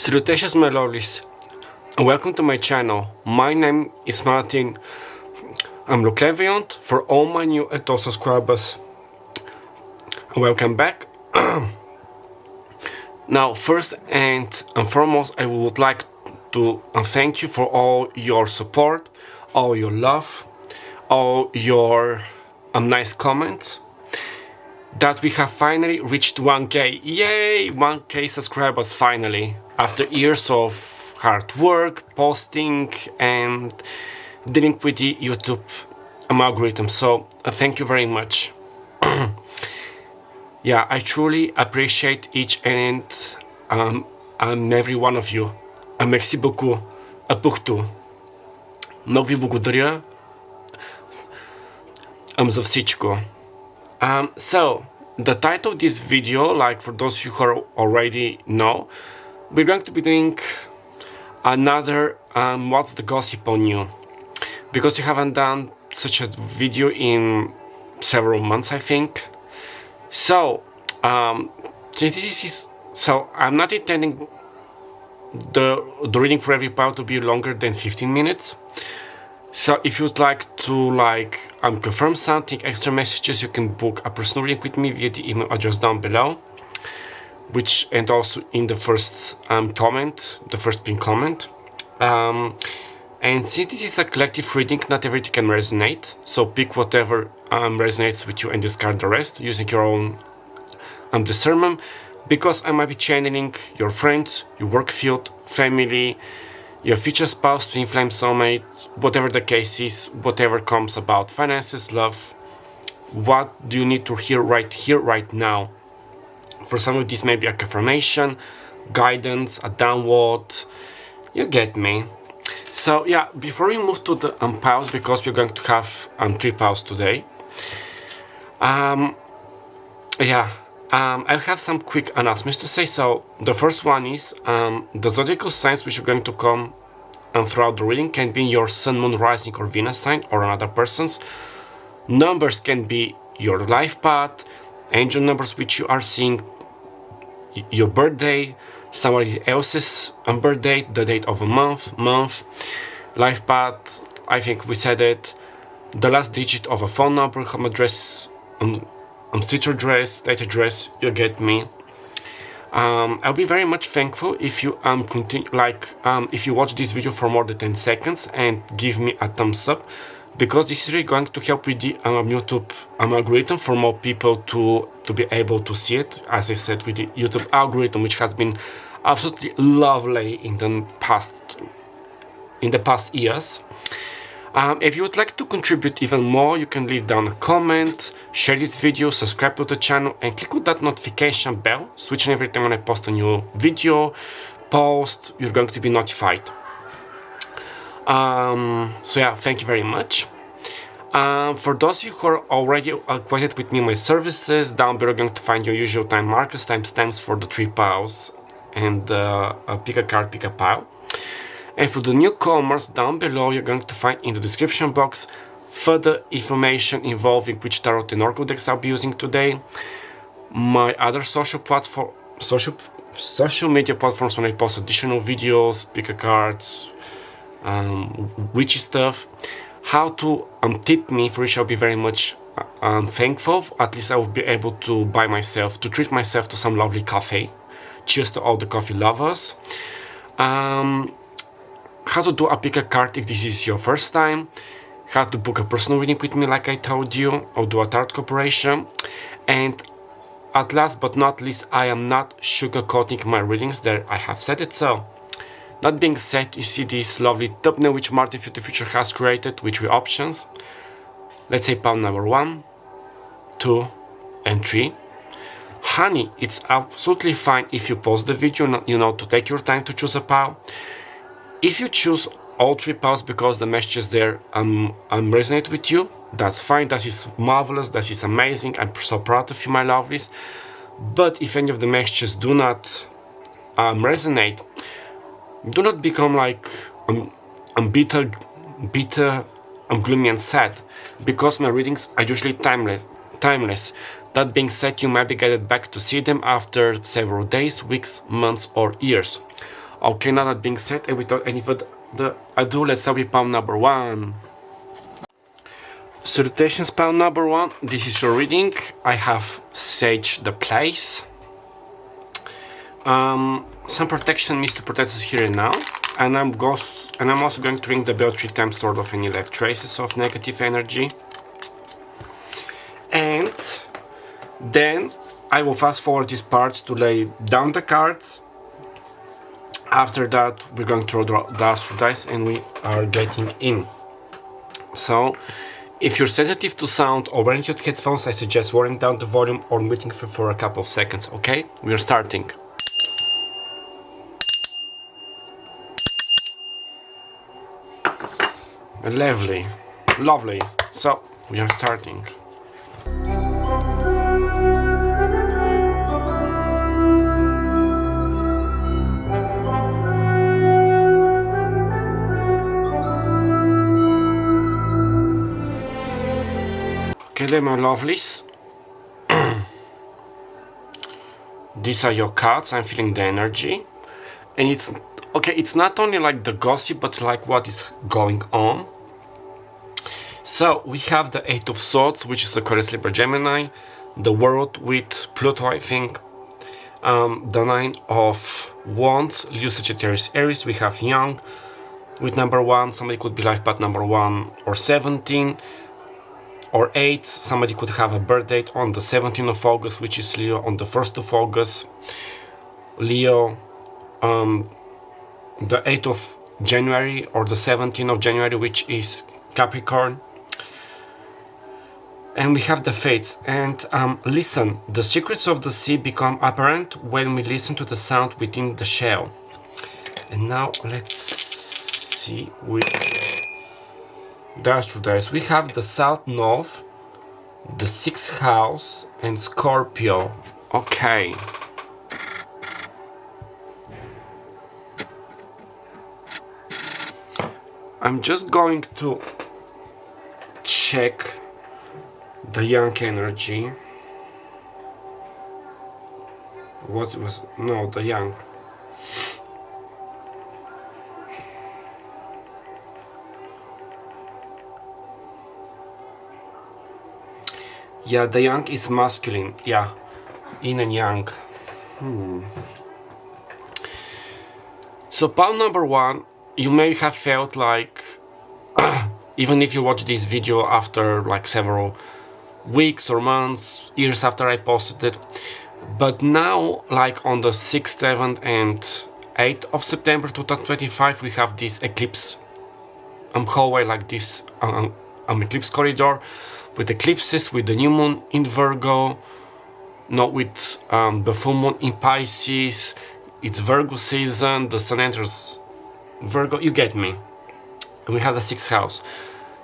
Salutations Melodies, and welcome to my channel. My name is Martin. I'm Lucleviant for all my new and old subscribers. Welcome back. Now, first and foremost, I would like to thank you for all your support, all your love, all your nice comments. That we have finally reached 1k. Yay! 1k subscribers finally. After years of hard work, posting and dealing with the YouTube algorithm. So thank you very much. Yeah, I truly appreciate each and every one of you. Merci beaucoup. Pour tout. Много ви благодаря за всичко. So, the title of this video, like for those of you who already know, we're going to be doing another What's the Gossip on You? Because you haven't done such a video in several months, I think. So, since this is, so I'm not intending the reading for every part to be longer than 15 minutes. So if you'd like to confirm something, extra messages, you can book a personal reading with me via the email address down below, and also in the first comment, the first pinned comment. And since this is a collective reading, not everything can resonate. So pick whatever resonates with you and discard the rest using your own discernment, because I might be channeling your friends, your work field, family, your future spouse, twin flame, soulmate, whatever the case is, whatever comes about, finances, love, what do you need to hear, right now? For some of these, maybe a confirmation, guidance, a download, you get me. So yeah, before we move to the piles, because we're going to have 3 piles today, I have some quick announcements to say. So the first one is the zodiacal signs which are going to come throughout the reading can be your sun, moon, rising, or Venus sign, or another person's. Numbers can be your life path, angel numbers which you are seeing, your birthday, somebody else's birthday, the date of a month, life path, I think we said it, the last digit of a phone number, home address, street address, state address, you get me. I'll be very much thankful if you if you watch this video for more than 10 seconds and give me a thumbs up, because this is really going to help with the YouTube algorithm for more people to be able to see it. As I said, with the YouTube algorithm, which has been absolutely lovely in the past years. If you would like to contribute even more, you can leave down a comment, share this video, subscribe to the channel, and click on that notification bell, switching every time when I post a new video, post, you're going to be notified. So yeah, thank you very much. For those of you who are already acquainted with me, my services, down below you're going to find your usual time markers, timestamps for the 3 piles, and pick a card, pick a pile. And for the newcomers, down below you're going to find in the description box further information involving which tarot and oracle decks I'll be using today, my other social media platforms when I post additional videos, pick a cards, witchy stuff, how to tip me, for which I'll be very much thankful. At least I will be able to treat myself to some lovely coffee. Cheers to all the coffee lovers. How to do a pick a card if this is your first time, how to book a personal reading with me like I told you, or do a tarot cooperation, and at last but not least, I am not sugarcoating my readings, there I have said it. So that being said, you see this lovely thumbnail which Martin for the Future has created with 3 options. Let's say pile number 1, 2 and 3. Honey, it's absolutely fine if you pause the video, to take your time to choose a pile. If you choose all 3 piles because the messages there resonate with you, that's fine, that is marvelous, that is amazing, I'm so proud of you, my lovelies. But if any of the messages do not resonate, do not become bitter, gloomy and sad, because my readings are usually timeless. That being said, you might be guided back to see them after several days, weeks, months or years. Okay, now that being said, and without any further ado, let's start with pound number 1. Salutations, pound number 1. This is your reading. I have staged the place. Some protection needs to protect us here and now. And I'm also going to ring the bell 3 times to ward off any left traces of negative energy. And then I will fast forward this part to lay down the cards. After that, we're going to draw the astral dice and we are getting in. So, if you're sensitive to sound or wearing your headphones, I suggest lowering down the volume or waiting for a couple of seconds, okay? We are starting. Lovely, lovely. So, we are starting. Okay, then my lovelies. These are your cards. I'm feeling the energy. And it's okay, it's not only like the gossip, but like what is going on. So we have the 8 of Swords, which is the Aquarius, Libra, Gemini, the World with Pluto, I think, the 9 of Wands, Leo, Sagittarius, Aries. We have Young with number 1. Somebody could be life path number 1 or 17 or 8. Somebody could have a birth date on the 17th of August, which is Leo, on the 1st of August, Leo, the 8th of January or the 17th of January, which is Capricorn. And we have the fates. And listen, the secrets of the sea become apparent when we listen to the sound within the shell. And now let's see with the astral dice. We have the South North, the 6th house, and Scorpio. Okay. I'm just going to check the Young energy. The Young. Yeah, the Young is masculine. Yeah, Yin and Yang. So pound number 1, you may have felt like, even if you watch this video after like several weeks or months, years after I posted it, but now like on the 6th, 7th and 8th of September 2025 we have this eclipse hallway, like this eclipse corridor with eclipses, with the new moon in Virgo, not with the full moon in Pisces. It's Virgo season, the sun enters Virgo, you get me. And we have the 6th house.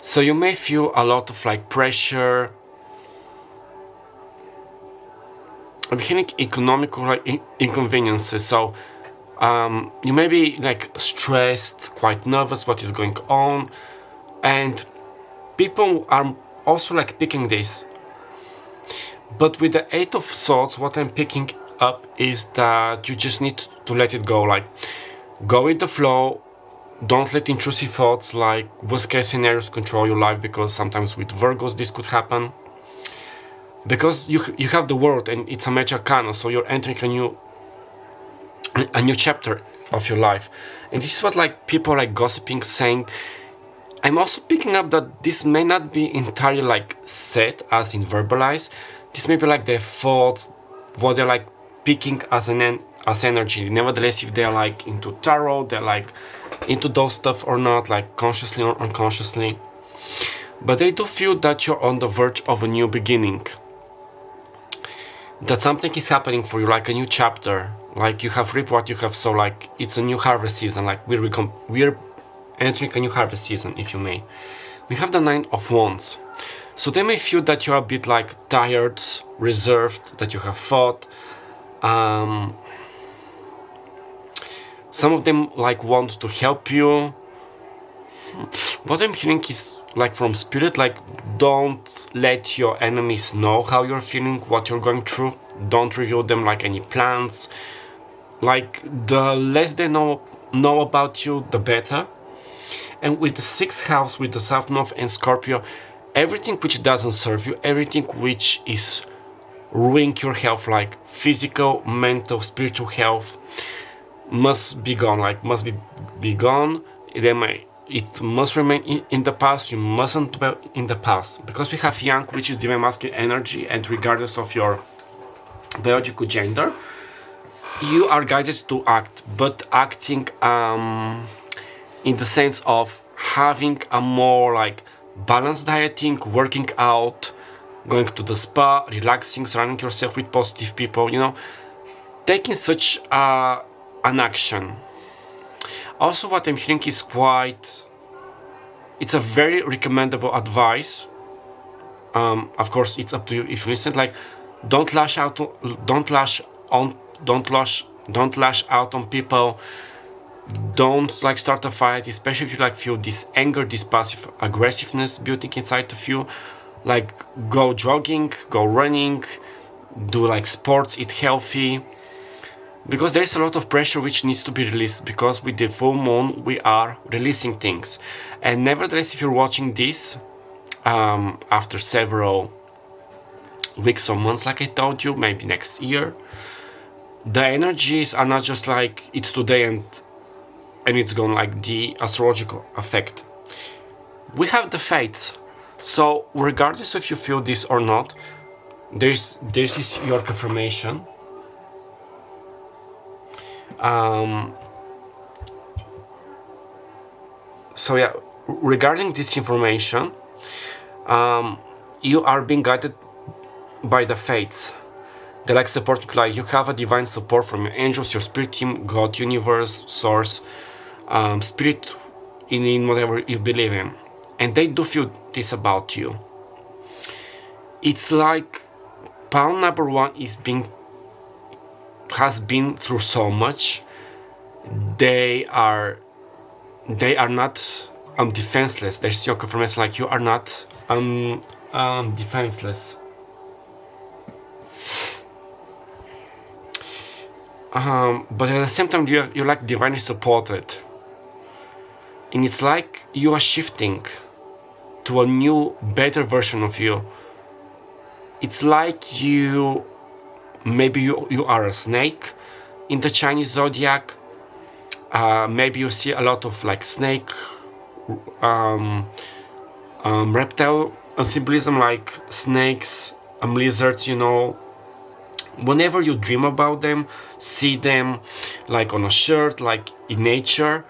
So you may feel a lot of like pressure. I'm feeling economical like inconveniences. So you may be like stressed, quite nervous what is going on. And people are also like picking this. But with the 8 of Swords, what I'm picking up is that you just need to let it go. Like, go with the flow. Don't let intrusive thoughts like worst case scenarios control your life, because sometimes with Virgos this could happen. Because you have the World and it's a major arcana, so you're entering a new chapter of your life. And this is what like people like gossiping saying. I'm also picking up that this may not be entirely like said as in verbalized. This may be like their thoughts, what they're like picking as as energy. Nevertheless, if they're like into tarot, they're like into those stuff or not, like consciously or unconsciously. But they do feel that you're on the verge of a new beginning. That something is happening for you, like a new chapter. Like you have reaped what you have sown, like it's a new harvest season. Like we're entering a new harvest season, if you may. We have the 9 of Wands. So they may feel that you're a bit like tired, reserved, that you have fought. Some of them like want to help you. What I'm hearing is like from spirit, like don't let your enemies know how you're feeling, what you're going through. Don't reveal them like any plans. like the less they know about you, the better. And with the 6th house, with the South North and Scorpio, everything which doesn't serve you, everything which is ruining your health, like physical, mental, spiritual health, must be gone, like must be gone. It must remain in the past. You mustn't dwell in the past, because we have Yang, which is divine masculine energy, and regardless of your biological gender, you are guided to act, but acting in the sense of having a more like balanced dieting, working out, going to the spa, relaxing, surrounding yourself with positive people, you know, taking such an action. Also, what I'm hearing is it's a very recommendable advice. Of course, it's up to you if you listen. Like, don't lash out on people. Don't like start a fight, especially if you like feel this anger, this passive aggressiveness building inside of you. Like, go jogging, go running, do like sports, eat healthy, because there is a lot of pressure which needs to be released, because with the full moon we are releasing things. And nevertheless, if you're watching this after several weeks or months, like I told you, maybe next year, the energies are not just like it's today and it's gone, like the astrological effect. We have the fates. So regardless if you feel this or not, this is your confirmation. So yeah, regarding this information, you are being guided by the fates. They like supporting you, like you have a divine support from your angels, your spirit team, God, universe, source, spirit, in whatever you believe in. And they do feel this about you. It's like pound number 1 has been through so much. They are not defenseless. There's your confirmation, like you are not defenseless. But at the same time, you're like divinely supported. And it's like you are shifting to a new, better version of you. It's like maybe you are a snake in the Chinese zodiac. Maybe you see a lot of like snake, reptile symbolism, like snakes, lizards, you know. Whenever you dream about them, see them like on a shirt, like in nature,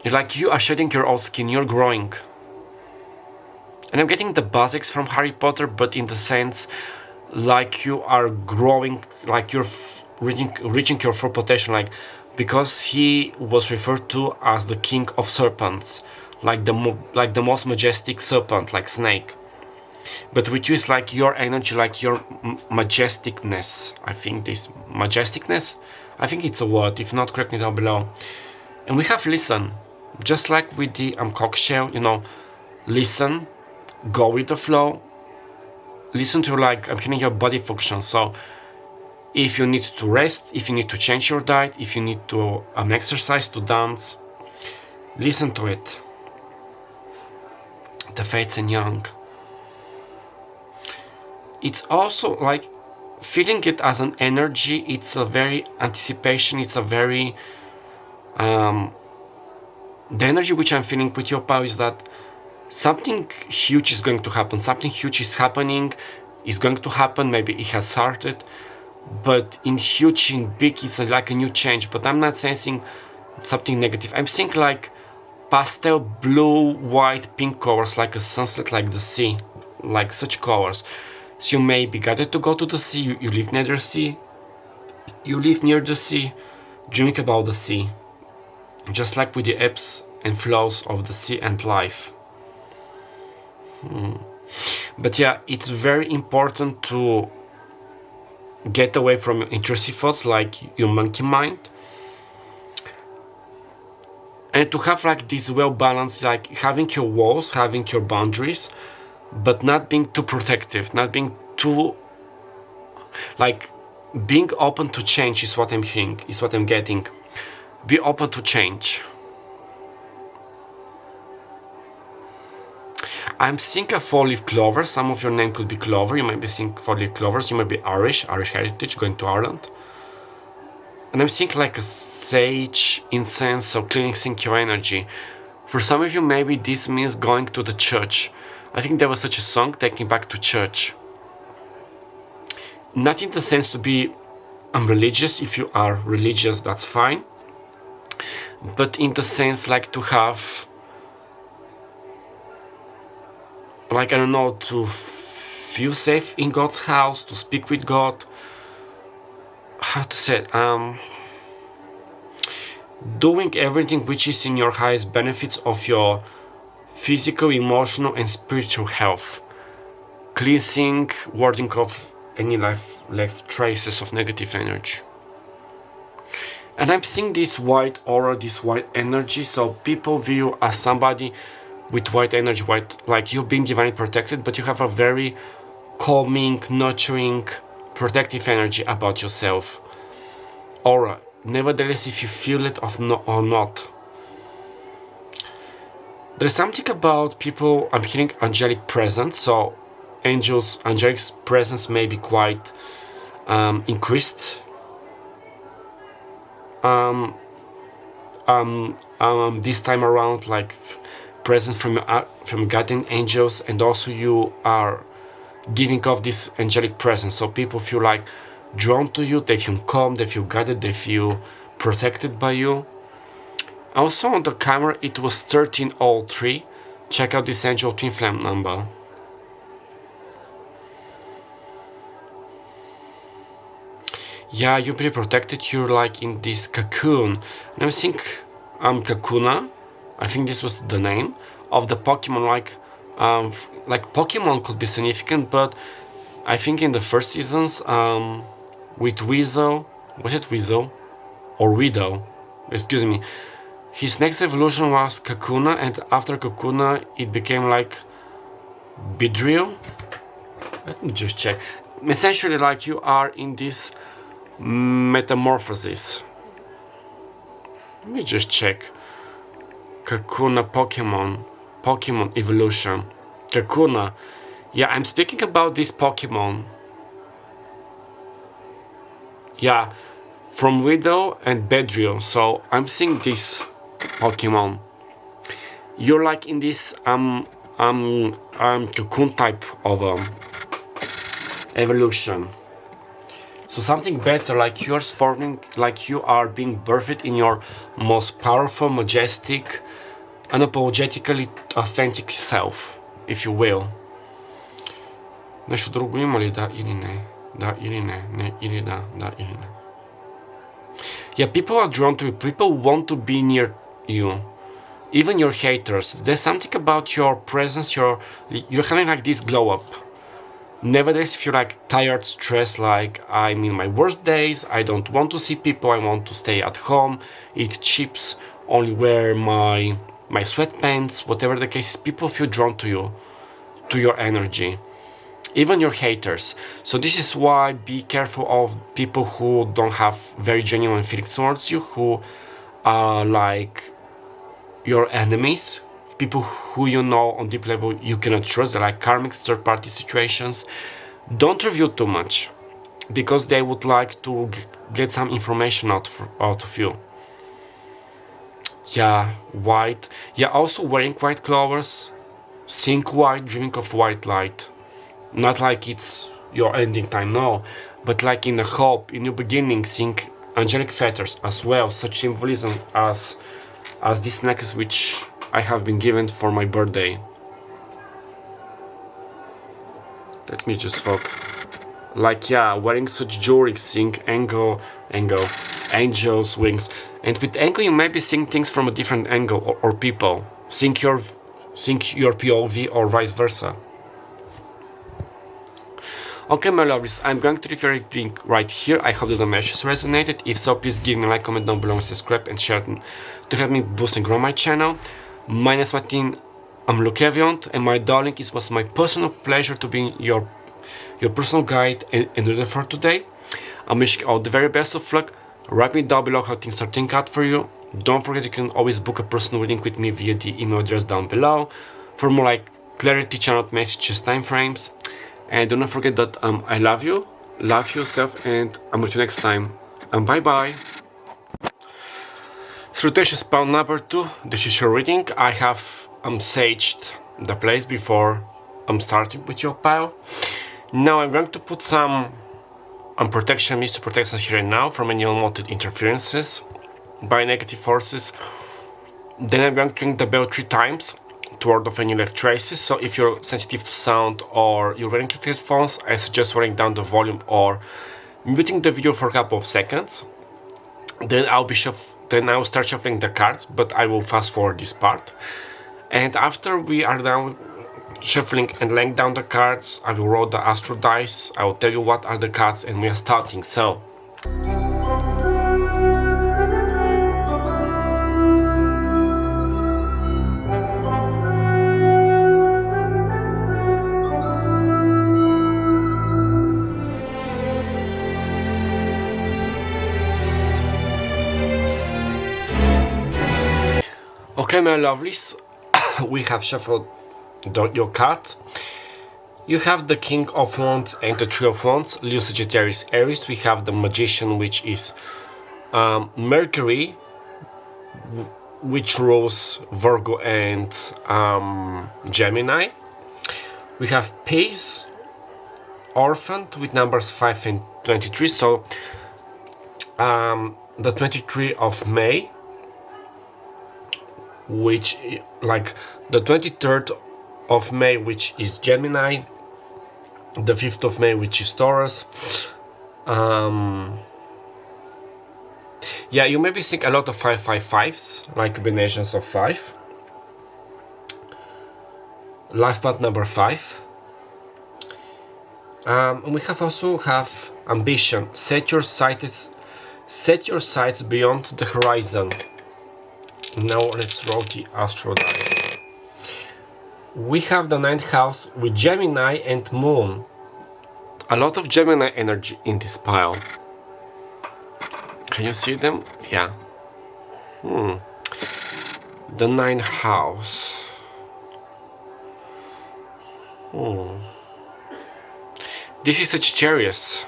like you are shedding your old skin, you're growing. And I'm getting the basics from Harry Potter, but in the sense like you are growing, like you're reaching your full potential, like because he was referred to as the king of serpents, like the most majestic serpent, like snake. But with you, it's like your energy, like your majesticness. I think this majesticness, I think it's a word. If not, correct me down below. And we have listen, just like with the cocktail, you know, listen, go with the flow, listen to like I'm hearing your body function. So if you need to rest, if you need to change your diet, if you need to exercise, to dance, listen to it. The fates and young. It's also like feeling it as an energy. It's a very anticipation. It's a very the energy which I'm feeling with your power is that something huge is going to happen. Something huge is happening. Is going to happen. Maybe it has started, but in huge, in big, it's like a new change. But I'm not sensing something negative. I'm seeing like pastel blue, white, pink colors, like a sunset, like the sea, like such colors. So you may be guided to go to the sea, you live near the sea, dreaming about the sea, just like with the ebbs and flows of the sea and life. But yeah, it's very important to get away from your intrusive thoughts, like your monkey mind, and to have like this well balanced, like having your walls, having your boundaries, but not being too protective, not being too like being open to change is what I'm hearing, is what I'm getting. Be open to change. I'm seeing a four-leaf clover. Some of your name could be Clover. You might be seeing four-leaf clovers. You might be Irish heritage, going to Ireland. And I'm seeing like a sage, incense, so cleansing your energy. For some of you, maybe this means going to the church. I think there was such a song, Taking Back to Church. Not in the sense to be religious. If you are religious, that's fine. But in the sense like to have, like, I don't know, to feel safe in God's house, to speak with God. How to say it? Doing everything which is in your highest benefits of your physical, emotional, and spiritual health. Cleansing, warding off any left traces of negative energy. And I'm seeing this white aura, this white energy, so people view you as somebody with white energy, like you've been divinely protected, but you have a very calming, nurturing, protective energy about yourself. Aura. Nevertheless, if you feel it or not. There's something about people, I'm hearing angelic presence, so angels, angelic presence may be quite increased. This time around, like presence from guardian angels, and also you are giving off this angelic presence, so people feel like drawn to you, they feel calm, they feel guided, they feel protected by you. Also on the camera it was 1303. Check out this angel twin flame number. Yeah, you're pretty protected, you're like in this cocoon. And I think Kakuna, I think this was the name of the Pokemon, like Pokemon could be significant, but I think in the first seasons, with Weasel, was it Weasel? Or Widow, excuse me. His next evolution was Kakuna, and after Kakuna it became like Beedrill. Let me just check. Essentially, like you are in this metamorphosis. Let me just check. Kakuna Pokemon evolution. Kakuna. Yeah, I'm speaking about this Pokemon. Yeah, from Widow and Beedrill. So I'm seeing this Pokemon. You're like in this cocoon type of evolution. So something better, like yours forming, like you are being birthed in your most powerful, majestic, unapologetically authentic self, if you will. Нещо друго има ли? Да или не? Да или не? Не или да? Да или не? Yeah, people are drawn to you. People want to be near you. Even your haters. There's something about your presence. You're having like this glow up. Nevertheless, if you're like tired, stressed, like I'm in my worst days, I don't want to see people, I want to stay at home, eat chips, only wear my sweatpants, whatever the case is, people feel drawn to you, to your energy. Even your haters. So this is why be careful of people who don't have very genuine feelings towards you, who are like your enemies, people who you know on deep level you cannot trust. They're like karmic third-party situations. Don't review too much, because they would like to get some information out of you. Yeah, white. Yeah, also wearing white clovers. Think white, dreaming of white light. Not like it's your ending time, no, but like in a hope, in new beginning. Think angelic feathers as well, such symbolism as this necklace which I have been given for my birthday. Let me just focus. Like, yeah, wearing such jewelry, think angel's wings. And with angle you may be seeing things from a different angle, or people. Think your POV or vice versa. Okay, Melodies, I'm going to refer a link right here. I hope that the message resonated. If so, please give me a like, comment down below, and subscribe and share to help me boost and grow my channel. My name is Martin, I'm Lukeviont, and my darling, it was my personal pleasure to be your personal guide and reader for today. I'm wishing you all the very best of luck. Write me down below how things are turning out for you. Don't forget you can always book a personal reading with me via the email address down below for more like clarity, channeled messages, time frames. And do not forget that I love you, love yourself, and I'm with you next time. Bye bye. Salutation spell number 2. This is your reading. I have saged the place before I'm starting with your pile. Now I'm going to put some protection, mystery protections here and now from any unwanted interferences by negative forces. Then I'm going to ring the bell 3 times to ward off any left traces. So if you're sensitive to sound or you're wearing headphones, I suggest wearing down the volume or muting the video for a couple of seconds. Then I will start shuffling the cards, but I will fast forward this part. And after we are done shuffling and laying down the cards, I will roll the astro dice. I will tell you what are the cards and we are starting. So okay, my lovelies, we have shuffled your cards. You have the King of Wands and the Three of Wands, Leo, Sagittarius, Aries. We have the Magician, which is Mercury, which rules Virgo and Gemini. We have Peace, Orphaned with numbers 5 and 23. So the 23 of May, which like the 23rd of May, which is Gemini, the 5th of May, which is Taurus. Yeah, you may be seeing a lot of 555s, like combinations of 5. Life path number 5. We have ambition. Set your sights beyond the horizon. Now let's roll the astro dice. We have the 9th house with Gemini and Moon. A lot of Gemini energy in this pile. Can you see them? Yeah. The 9th house. This is Sagittarius.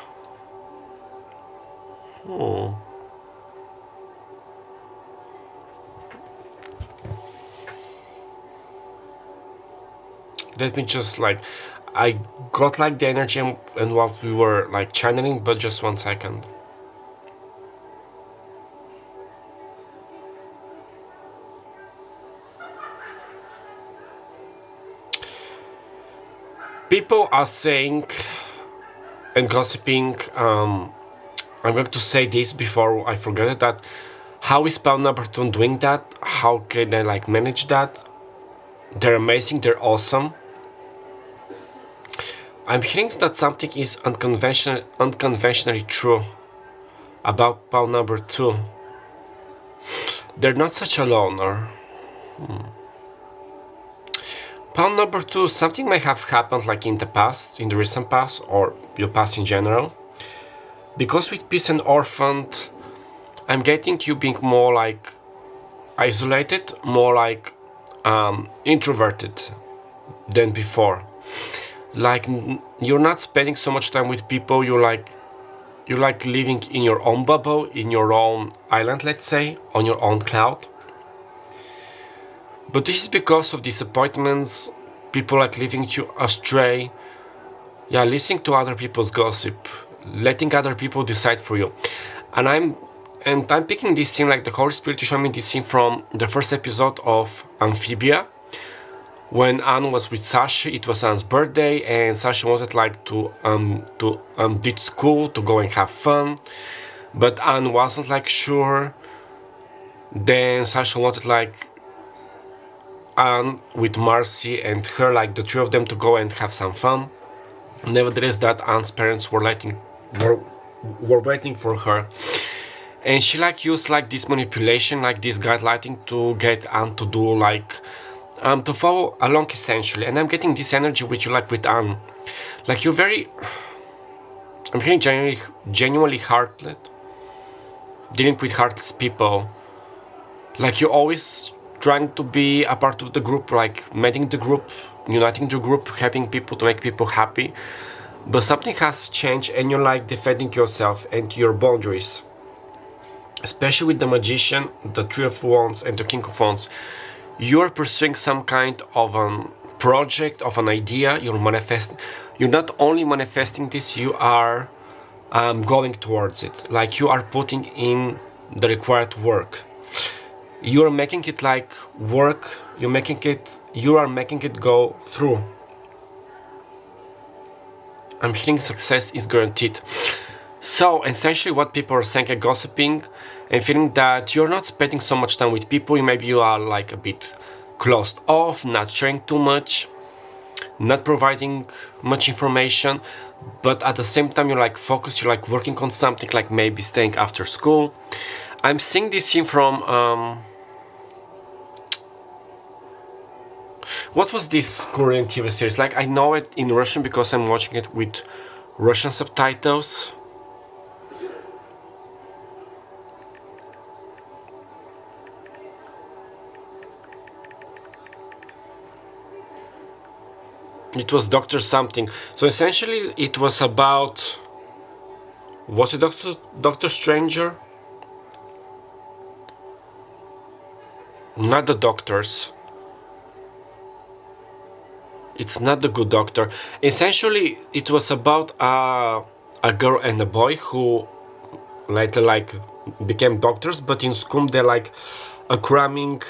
Let me just like, I got like the energy and what we were like channeling, but just 1 second. People are saying and gossiping, I'm going to say this before I forget it, that how is spell number 2 doing that? How can I like manage that? They're amazing, they're awesome. I'm hearing that something is unconventionally true about pile number 2. They're not such a loner. Pile number 2, something may have happened like in the past, in the recent past, or your past in general. Because with Peace and Orphaned, I'm getting you being more like isolated, more like introverted than before. Like you're not spending so much time with people. You're like living in your own bubble, in your own island, let's say, on your own cloud. But this is because of disappointments, people like leaving you astray. Yeah, listening to other people's gossip, letting other people decide for you. And I'm picking this scene, like the Holy Spirit is showing me this scene from the first episode of Amphibia. When Anne was with Sasha, it was Anne's birthday, and Sasha wanted like to ditch school to go and have fun, but Anne wasn't like sure. Then Sasha wanted like Anne with Marcy and her, like the 3 of them, to go and have some fun. Nevertheless, that Anne's parents were waiting for her, and she like used like this manipulation, like this gaslighting to get Anne to do like to follow along essentially. And I'm getting this energy with you, like with Anne, like you're very I'm feeling genuinely heartless, dealing with heartless people. Like you're always trying to be a part of the group, like meeting the group, uniting the group, helping people to make people happy. But something has changed and you're like defending yourself and your boundaries. Especially with the Magician, the Three of Wands and the King of Wands. You're pursuing some kind of a project, of an idea, you're not only manifesting this, you are going towards it. Like you are putting in the required work. You're making it like work, you are making it go through. I'm hearing success is guaranteed. So essentially what people are saying and gossiping and feeling that you're not spending so much time with people, maybe you are like a bit closed off, not sharing too much, not providing much information, but at the same time you're like focused, you're like working on something, like maybe staying after school. I'm seeing this scene from what was this Korean TV series? Like I know it in Russian because I'm watching it with Russian subtitles. It was Doctor something. So essentially it was about... Was it Doctor Stranger? Not the doctors. It's not the good doctor. Essentially it was about a girl and a boy who later like became doctors, but in school they're like cramming,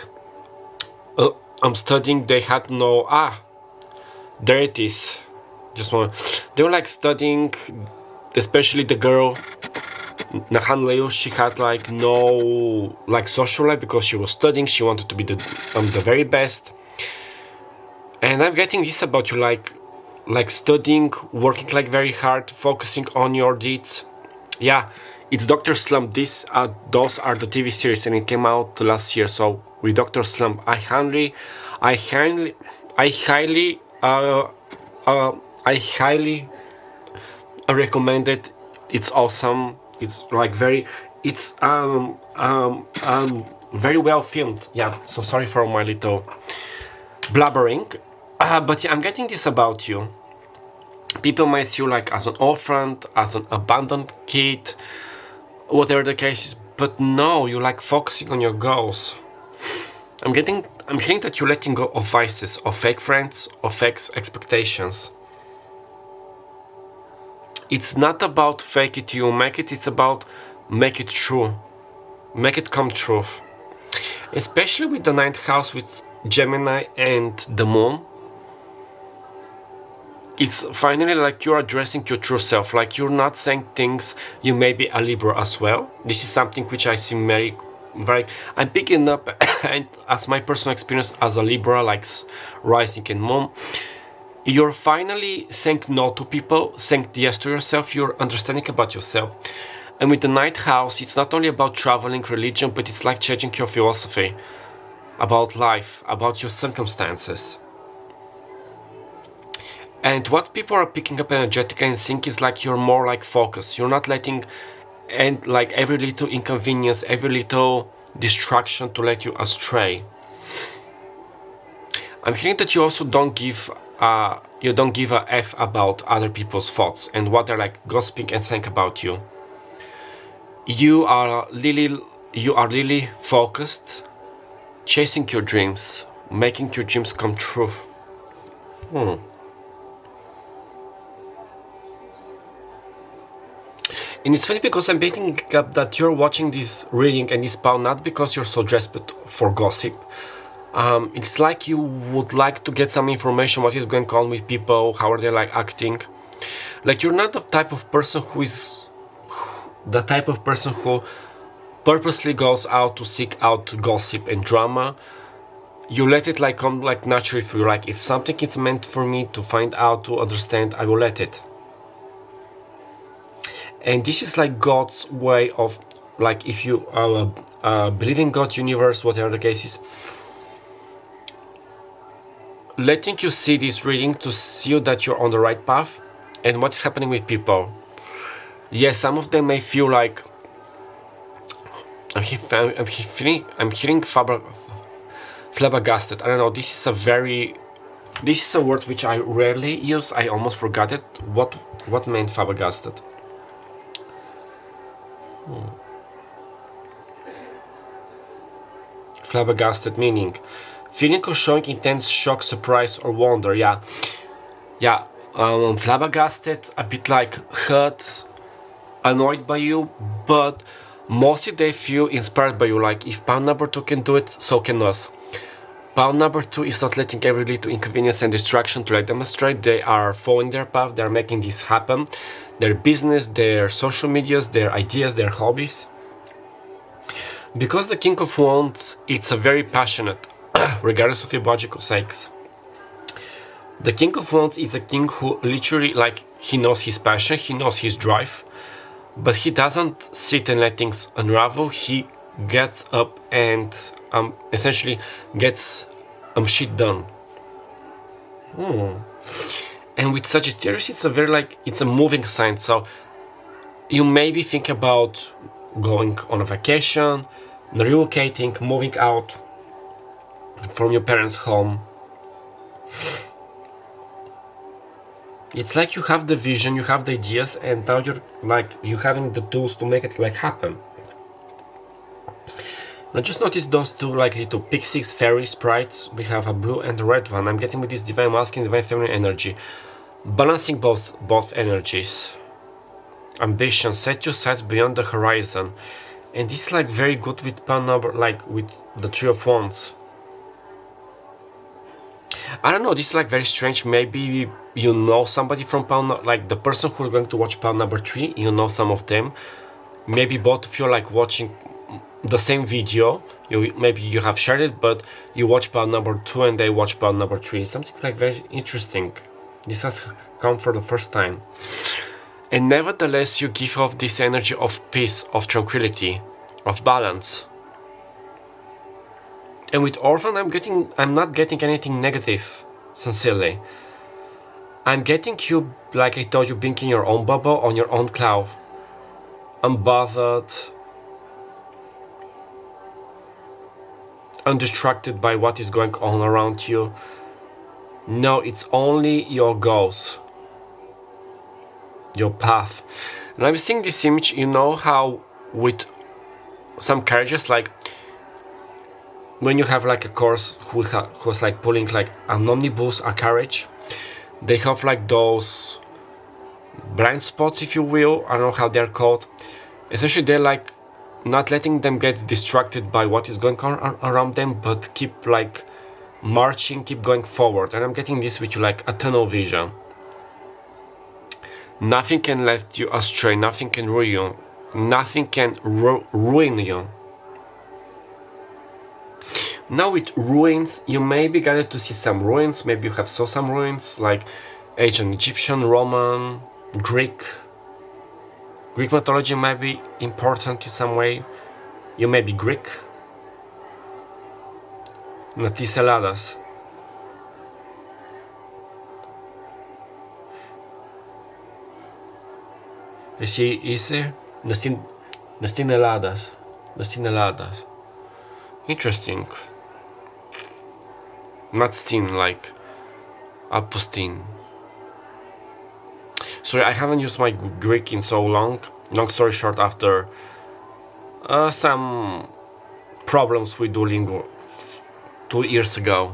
studying. They had no... there it is. Just one. They were like studying, especially the girl, Nahan Leo. She had like no like social life because she was studying. She wanted to be the very best. And I'm getting this about you, like studying, working like very hard, focusing on your deeds. Yeah, it's Dr. Slump. Those are the TV series, and it came out last year. So with Dr. Slump, I highly recommend it. It's awesome. It's like very well filmed. Yeah. So sorry for my little blabbering, but yeah, I'm getting this about you. People might see you like as an orphan, as an abandoned kid, whatever the case is. But no, you're like focusing on your goals. I'm hearing that you're letting go of vices, of fake friends, of fake expectations. It's not about fake it till you make it, it's about make it true. Make it come true. Especially with the 9th house with Gemini and the Moon. It's finally like you're addressing your true self, like you're not saying things. You may be a Libra as well. This is something which I see very, I'm picking up, and as my personal experience as a Libra, like rising and Moon, you're finally saying no to people, saying yes to yourself. You're understanding about yourself. And with the 9th house, it's not only about traveling, religion, but it's like changing your philosophy about life, about your circumstances. And what people are picking up energetically and seeing is like you're more like focused. You're not letting and like every little inconvenience, every little distraction to let you astray. I'm hearing that you also don't give a F about other people's thoughts and what they're like gossiping and saying about you. You are really focused, chasing your dreams, making your dreams come true. And it's funny because I'm picking up that you're watching this reading and this pound not because you're so desperate for gossip. It's like you would like to get some information what is going on with people, how are they like acting. Like you're not the type of person who purposely goes out to seek out gossip and drama. You let it like come like naturally for you. Like if something is meant for me to find out, to understand, I will let it. And this is like God's way of, like, if you believe in God, universe, whatever the case is, letting you see this reading to see that you're on the right path and what is happening with people. Yes, some of them may feel like I'm hearing flabbergasted. I don't know. This is a word which I rarely use. I almost forgot it. What meant flabbergasted? Flabbergasted meaning feeling of showing intense shock, surprise, or wonder. Yeah. Flabbergasted, a bit like hurt, annoyed by you, but mostly they feel inspired by you. Like if pound number 2 can do it, so can us. Pound number 2 is not letting every lead to inconvenience and distraction to demonstrate. They are following their path. They are making this happen. Their business, their social medias, their ideas, their hobbies. Because the King of Wands, it's a very passionate, regardless of your budget or sakes. The King of Wands is a king who literally, like, he knows his passion, he knows his drive, but he doesn't sit and let things unravel. He gets up and essentially gets shit done. And with Sagittarius, it's a very it's a moving sign. So you maybe think about going on a vacation, relocating, moving out from your parents' home. It's like you have the vision, you have the ideas, and now you're having the tools to make it happen. Now just notice those two little pixies, fairy sprites. We have a blue and a red one. I'm getting with this divine masculine, divine feminine energy, balancing both energies. Ambition, set your sights beyond the horizon, and this is very good with pound number, with the Three of Wands. I don't know, this is very strange. Maybe you know somebody from pound, the person who's going to watch pound number 3, you know some of them. Maybe both of you watching the same video. Maybe you have shared it, but you watch pound number 2 and they watch pound number 3. Something very interesting. This has come for the first time. And nevertheless, you give off this energy of peace, of tranquility, of balance. And with Orphan, I'm not getting anything negative, sincerely. I'm getting you, like I told you, being in your own bubble, on your own cloud. Unbothered, undistracted by what is going on around you. No, it's only your goals, your path. And I'm seeing this image, you know how with some carriages, when you have a course who's pulling an omnibus, a carriage, they have those blind spots, if you will. I don't know how they're called. Essentially, they're not letting them get distracted by what is going on around them, but keep marching, keep going forward. And I'm getting this with you, a tunnel vision. Nothing can let you astray, nothing can ruin you, nothing can ruin you. Now with ruins, you maybe got to see some ruins. Maybe you have saw some ruins ancient Egyptian, Roman, Greek mythology might be important in some way. You may be Greek. Natiseladas. Esse Nastineladas. Interesting. Not steen, Apostine. Sorry, I haven't used my Greek in so long. Long story short, after some problems with Duolingo 2 years ago.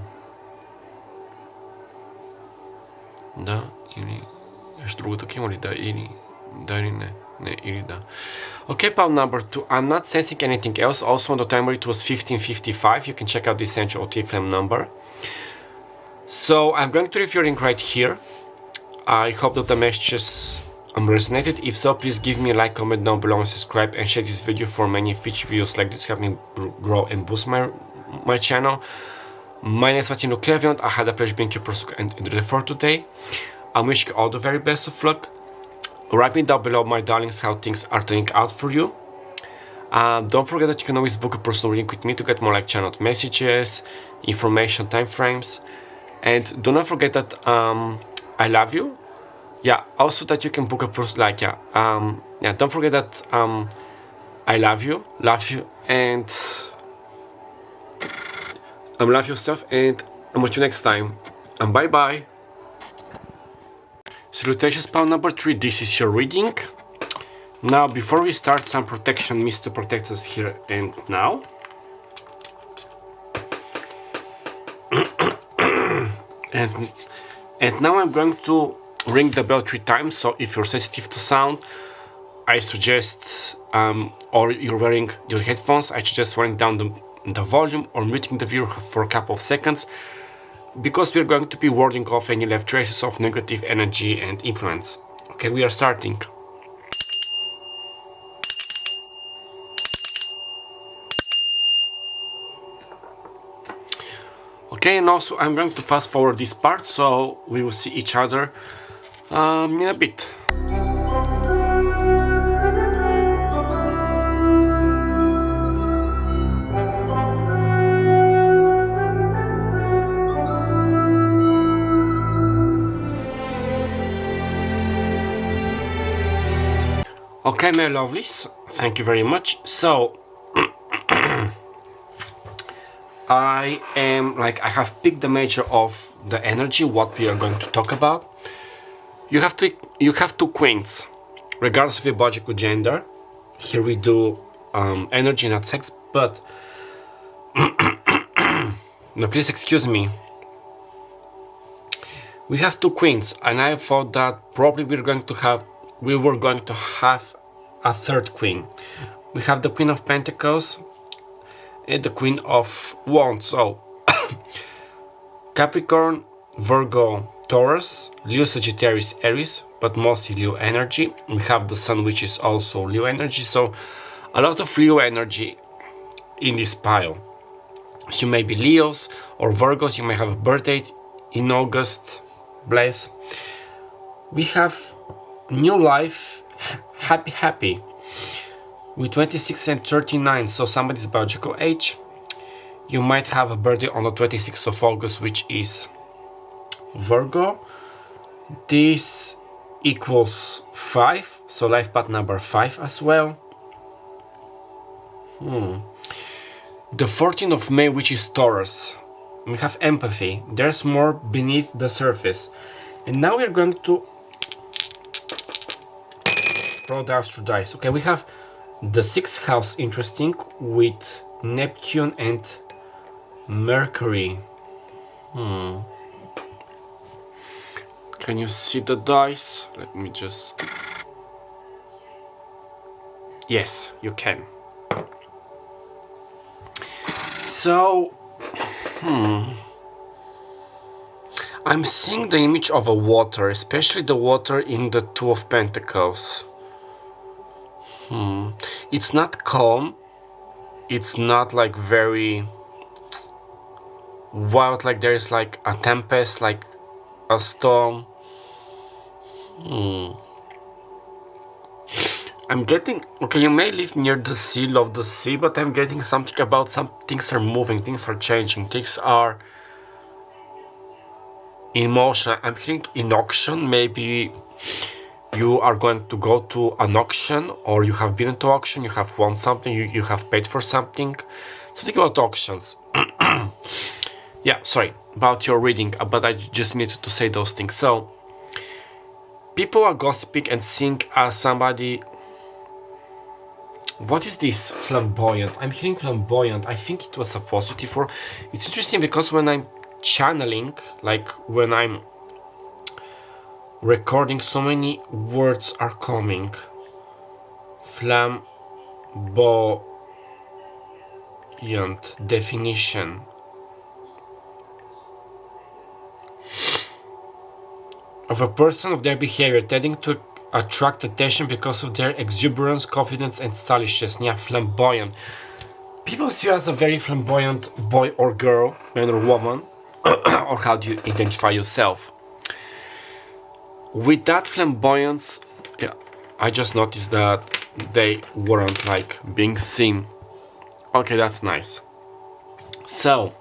Да, или другото ке има ли да или не, или да. Okay, pound number 2. I'm not sensing anything else. Also on the timer it was 15:55. You can check out the essential OT-Flame number. So I'm going to leave your link right here. I hope that the messages resonated. If so, please give me a like, comment down below, and subscribe, and share this video for many future videos like this. Help me grow and boost my channel. My name is Martin Cleviant. I had a pleasure being your person and for today. I'm wishing you all the very best of luck. Write me down below, my darlings, how things are turning out for you. Don't forget that you can always book a personal reading with me to get more channeled messages, information, time frames. And do not forget that I love you. Yeah, also that you can book a person, like, yeah, don't forget that I love you, and love yourself, and I'll meet you next time, and bye bye. Salutations, pal number 3, this is your reading. Now, before we start, some protection needs to protect us here and now. and now I'm going to ring the bell 3 times, so if you're sensitive to sound, I suggest, or you're wearing your headphones, I suggest turning down the volume or muting the viewer for a couple of seconds, because we're going to be warding off any left traces of negative energy and influence. Okay, we are starting. Okay, and also I'm going to fast forward this part, so we will see each other in a bit. Okay, my lovelies, thank you very much. So, I have picked the major of the energy, what we are going to talk about. You have two queens, regardless of your biological gender. Here we do energy, not sex, but no, please excuse me. We have two queens, and I thought that probably we were going to have a third queen. We have the Queen of Pentacles and the Queen of Wands. So Capricorn, Virgo, Taurus, Leo, Sagittarius, Aries, but mostly Leo energy. We have the Sun, which is also Leo energy, so a lot of Leo energy in this pile. So you may be Leos or Virgos, you may have a birth date in August, bless. We have new life, happy, with 26 and 39, so somebody's biological age. You might have a birthday on the 26th of August, which is Virgo. This equals 5, so life path number 5 as well. The 14th of May, which is Taurus. We have empathy. There's more beneath the surface. And now we're going to roll the astro dice. Okay, we have the 6th house, interesting, with Neptune and Mercury. Can you see the dice? Let me just... Yes, you can. So, I'm seeing the image of a water, especially the water in the Two of Pentacles. It's not calm. It's not like very wild, like there is like a tempest, like a storm. I'm getting, okay, you may live near the sea, love the sea, but I'm getting something about some things are moving, things are changing, things are in motion. I'm hearing in auction, maybe you are going to go to an auction, or you have been to auction, you have won something, you have paid for something. Something about auctions. Yeah, sorry, about your reading, but I just needed to say those things. So, people are gossiping and seeing as somebody... What is this? Flamboyant. I'm hearing flamboyant. I think it was a positive word. It's interesting because when I'm channeling, like when I'm recording, so many words are coming. Flamboyant. Definition. Of a person, of their behavior, tending to attract attention because of their exuberance, confidence, and stylishness. Yeah, flamboyant. People see you as a very flamboyant boy or girl, man or woman, or how do you identify yourself? With that flamboyance, yeah, I just noticed that they weren't like being seen. Okay, that's nice. So,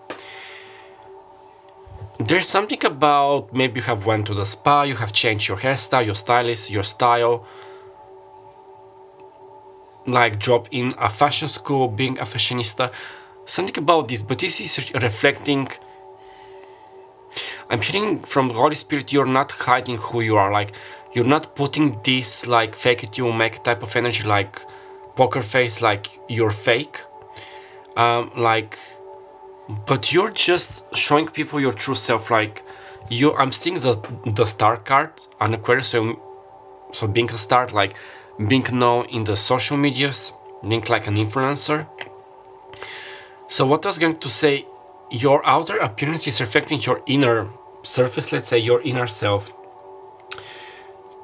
there's something about maybe you have went to the spa, you have changed your hairstyle, your stylist, your style, like drop in a fashion school, being a fashionista, something about this. But this is reflecting, I'm hearing from the Holy Spirit, you're not hiding who you are, like you're not putting this like fake it till you make type of energy, like poker face, like you're fake, like, but you're just showing people your true self. Like I'm seeing the star card on Aquarius, so being a star, like being known in the social medias, being like an influencer. So what I was going to say, your outer appearance is reflecting your inner surface, let's say your inner self.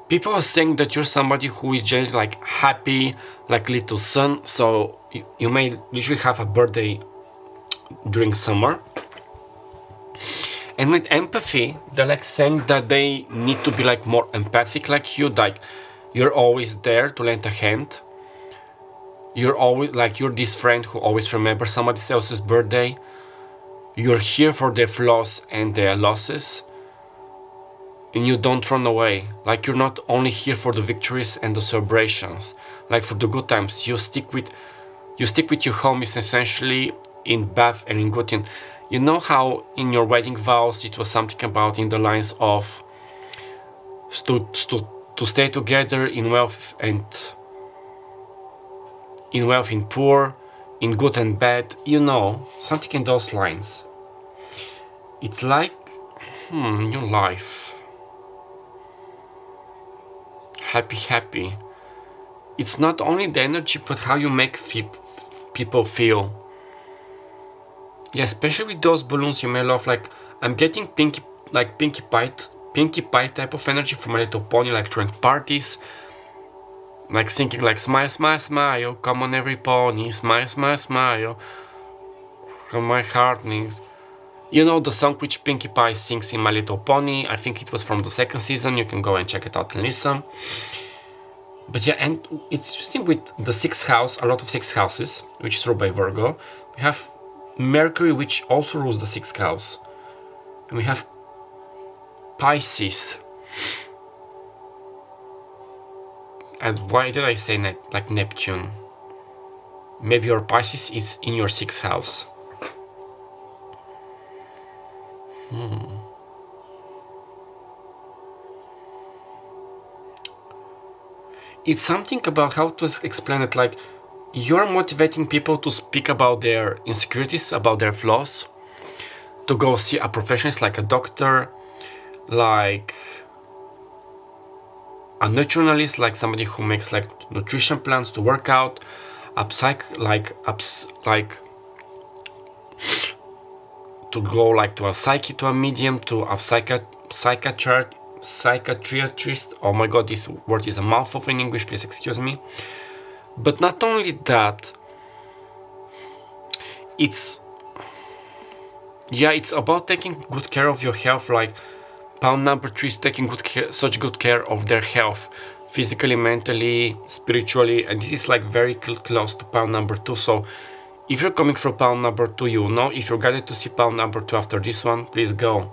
People are saying that you're somebody who is generally like happy, like little sun, so you may literally have a birthday during summer. And with empathy, they're like saying that they need to be like more empathic like you, like you're always there to lend a hand. You're always like, you're this friend who always remembers somebody else's birthday. You're here for their flaws and their losses. And you don't run away. Like you're not only here for the victories and the celebrations, like for the good times. You stick with your homies essentially in bad and in good. You know how in your wedding vows it was something about in the lines of to stay together in wealth and in poor, in good and bad, you know, something in those lines. It's like your life. Happy. It's not only the energy, but how you make people feel. Yeah, especially with those balloons you may love. Like I'm getting pinkie pie type of energy from My Little Pony, like throwing parties, like thinking like smile, smile, smile, come on every pony, smile, smile, smile, from my heart. You know the song which Pinkie Pie sings in My Little Pony, I think it was from the second season, you can go and check it out and listen. But yeah, and it's interesting with the sixth house, a lot of sixth houses, which is ruled by Virgo. We have Mercury, which also rules the sixth house. And we have Pisces. And why did I say like Neptune? Maybe your Pisces is in your sixth house. It's something about how to explain it, like you're motivating people to speak about their insecurities, about their flaws, to go see a professionalist like a doctor, like a nutritionalist, like somebody who makes like nutrition plans to work out, to go like to a psyche, to a medium, to a psychiatrist. Oh my god, this word is a mouthful in English, please excuse me. But not only that, it's about taking good care of your health. Like pound number 3 is taking such good care of their health, physically, mentally, spiritually, and this is like very close to pound number 2. So if you're coming from pound number 2, you know. If you're guided to see pound number 2 after this one, please go,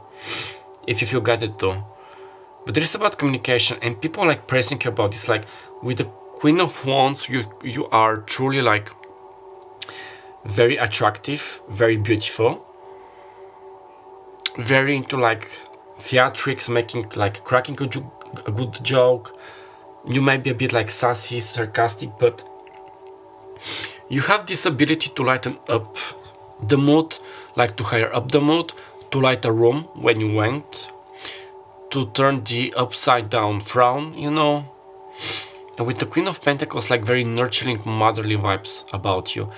if you feel guided to. But there is about communication, and people like praising you about this. Like with the Queen of Wands, you are truly like very attractive, very beautiful, very into like theatrics, making like cracking a good joke. You might be a bit like sassy, sarcastic, but you have this ability to lighten up the mood, like to higher up the mood, to light a room when you went, to turn the upside down frown, you know. And with the Queen of Pentacles, like very nurturing, motherly vibes about you.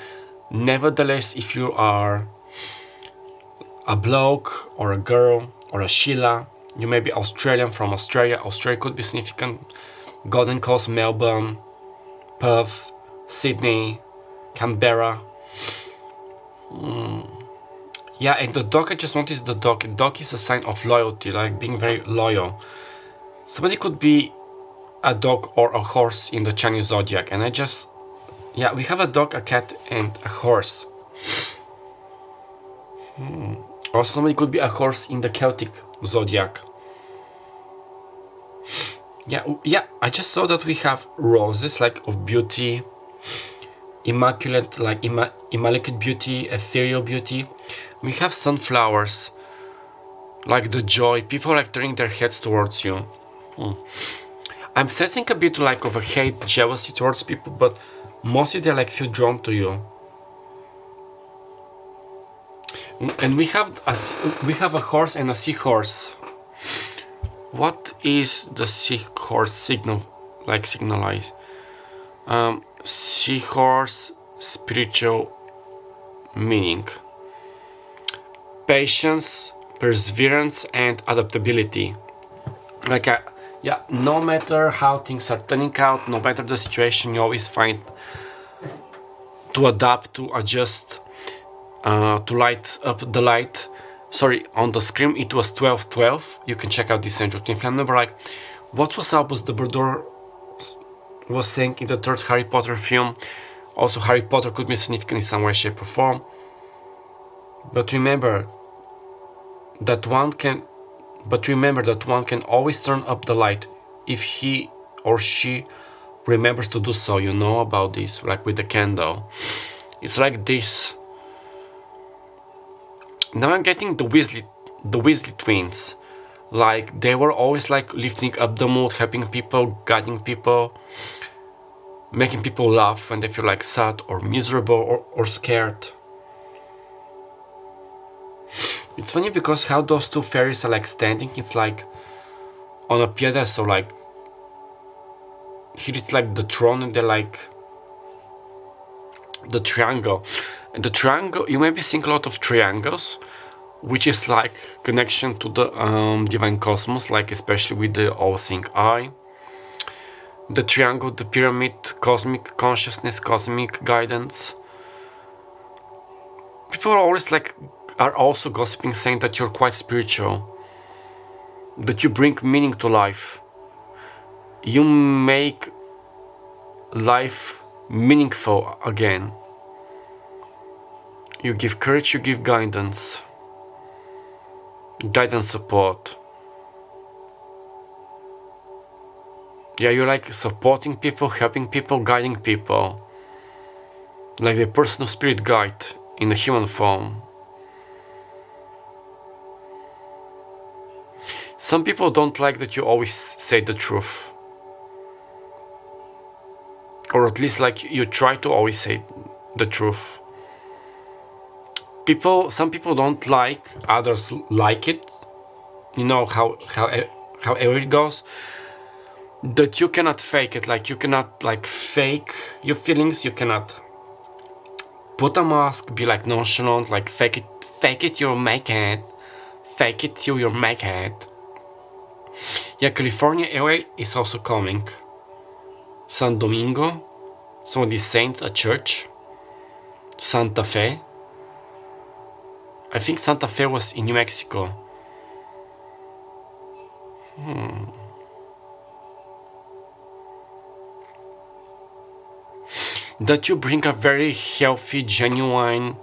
Nevertheless, if you are a bloke or a girl or a Sheila, you may be Australian, from Australia. Australia could be significant. Golden Coast, Melbourne, Perth, Sydney, Canberra. Yeah, and the dog, I just noticed the dog. Dog is a sign of loyalty, like being very loyal. Somebody could be a dog or a horse in the Chinese zodiac, and we have a dog, a cat, and a horse. Also, it could be a horse in the Celtic zodiac. Yeah, I just saw that we have roses, like of beauty, immaculate, like immaculate beauty, ethereal beauty. We have sunflowers, like the joy, people like turning their heads towards you. I'm sensing a bit like of a hate, jealousy towards people, but mostly they like feel drawn to you. And we have a horse and a seahorse. What is the seahorse signalize? Seahorse spiritual meaning: patience, perseverance, and adaptability. No matter how things are turning out, no matter the situation, you always find to adapt, to adjust, to light up the light. Sorry, on the screen it was 12:12. You can check out this Angel Twin Flame number. Like, what was Albus Dumbledore was saying in the third Harry Potter film. Also, Harry Potter could be significant in some way, shape, or form. But remember that one can always turn up the light if he or she remembers to do so. You know about this, like with the candle. It's like this. Now I'm getting the Weasley twins. Like, they were always like lifting up the mood, helping people, guiding people, making people laugh when they feel like sad or miserable or scared. It's funny because how those two fairies are like standing, it's like on a pedestal, like here it's like the throne and they're like the triangle. And the triangle, you maybe think a lot of triangles, which is like connection to the divine cosmos, like especially with the all-seeing eye. The triangle, the pyramid, cosmic consciousness, cosmic guidance. People are also gossiping, saying that you're quite spiritual, that you bring meaning to life. You make life meaningful again. You give courage, you give guidance support. Yeah, you're like supporting people, helping people, guiding people. Like the personal spirit guide in a human form. Some people don't like that you always say the truth. Or at least like you try to always say the truth. Some people don't like, others like it. You know how it goes. That you cannot fake it. Like, you cannot like fake your feelings. You cannot put a mask, be like nonchalant, like fake it, you'll make it. Fake it till you make it. Yeah, California, LA is also coming. San Domingo, some of these saints, a church. Santa Fe. I think Santa Fe was in New Mexico. That you bring a very healthy, genuine,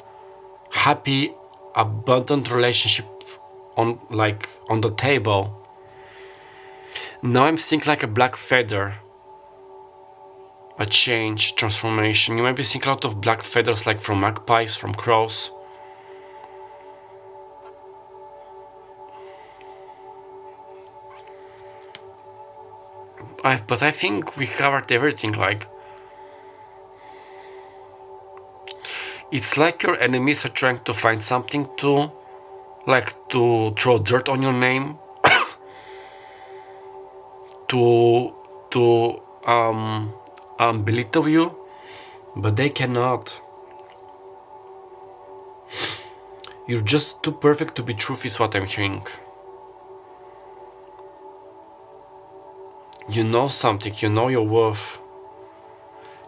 happy, abundant relationship on the table. Now I'm seeing like a black feather. A change, transformation. You maybe think a lot of black feathers, like from magpies, from crows. But I think we covered everything. Like, it's like your enemies are trying to find something to throw dirt on your name, to belittle you, but they cannot. You're just too perfect to be truth, is what I'm hearing. You know something, you know your worth.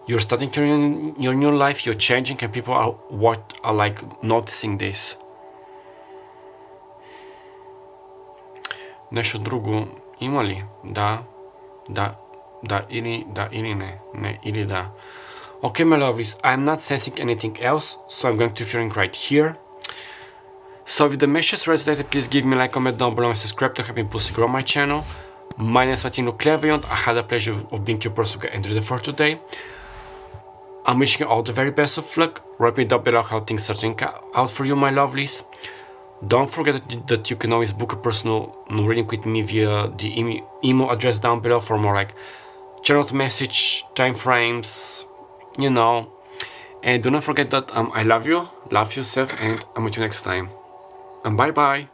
You're starting your new life, you're changing, and people are like noticing this. Нещо друго има ли? Да или не. Не или да. Okay, my lovies, I'm not sensing anything else, so I'm going to feeling right here. So if the message resonated, please give me a like, comment down below, and subscribe to help me boost and grow my channel. My name is Martino Clairvoyant. I had the pleasure of being your person to enter for today. I'm wishing you all the very best of luck. Write me down below how things are turning out for you, my lovelies. Don't forget that you can always book a personal reading with me via the email address down below for more like channel message, time frames, you know. And do not forget that I love you, love yourself, and I'm with you next time. And bye bye.